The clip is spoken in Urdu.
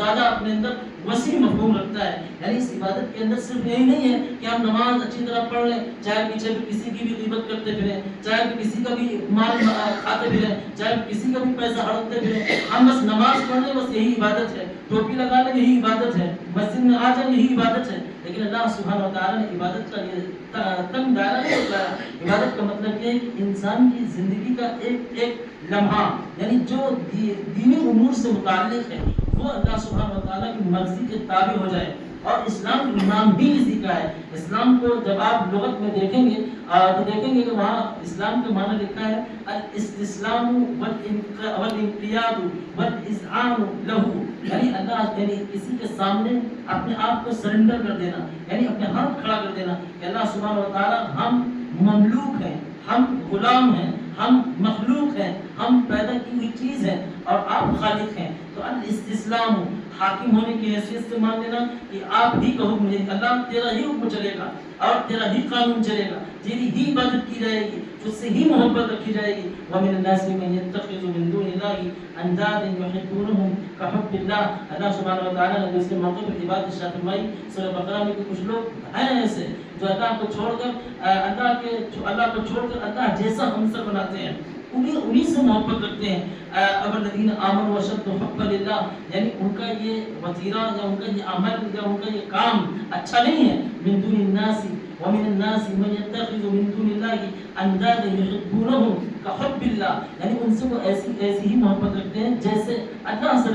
زیادہ اپنے اندر وسیع مفہوم رکھتا ہے. یعنی اس عبادت کے اندر صرف یہی نہیں ہے کہ ہم نماز اچھی طرح پڑھ لیں، چاہے پیچھے بھی کسی کی بھی غیبت کرتے پھریں، چاہے کسی کا بھی مال کھاتے پھریں، چاہے کسی کا بھی پیسہ ہڑپتے پھریں، ہم بس نماز پڑھ لیں، بس یہی عبادت ہے. ٹوپی لگا لیں، یہی عبادت ہے. مسجد میں آ جائیں، یہی عبادت ہے. لیکن اللہ سبحانہ و تعالیٰ نے عبادت کا یہ تنگ دائرہ نہیں بتایا. عبادت کا مطلب یہ ہے کہ انسان کی زندگی کا ایک ایک لمحہ، یعنی جو دینی امور سے متعلق ہے، وہ اللہ سبحانہ و تعالیٰ کی مرضی کے تابع ہو جائے. اور اسلام نام بھی اسی کا ہے. اسلام کو جب آپ لغت میں دیکھیں گے تو دیکھیں گے کہ وہاں اسلام کا معنی لکھا ہے الاستسلام والانقیاد والاذعان له. یعنی اللہ یعنی کسی کے سامنے اپنے آپ کو سرنڈر کر دینا، یعنی اپنے ہاتھ کھڑا کر دینا کہ اللہ سبحانہ و تعالیٰ ہم مملوک ہیں، ہم غلام ہیں، ہم مخلوق ہیں، ہم پیدا کی ہوئی چیز ہیں اور آپ خالق ہیں. تو الاستسلام حاکم ہونے کی حیثیت سے مان لینا کہ آپ ہی کا حکم ہے، اللہ تیرا ہی حکم چلے گا اور تیرا ہی قانون چلے گا، تیری ہی عبادت کی جائے گی، تجھ سے ہی محبت رکھی جائے گی. وَمِنَ النَّاسِ مَن يَتَّخِذُ مِن دُونِ اللَّهِ أَندَادًا يُحِبُّونَهُم كَحُبِّ اللَّهِ. اللہ سبحانہ و تعالیٰ نے دوسرے موقع پر عبادت ارشاد فرمائی سورہ بقرہ میں کہ کچھ لوگ ہیں ایسے جو اللہ کو چھوڑ کر اللہ جیسا ہمسر بناتے ہیں، انہی سے محبت رکھتے ہیں. الذین آمنوا اشد حبا للہ، یعنی ان کا یہ وتیرہ یا ان کا یہ عمل یا ان کا یہ کام اچھا نہیں ہے. من دون الناس ومن الناس من يتخذ من دون الله اندادا يحبونهم كحب اللہ، یعنی ان سے وہ ایسی ہی محبت رکھتے ہیں جیسے اللہ سے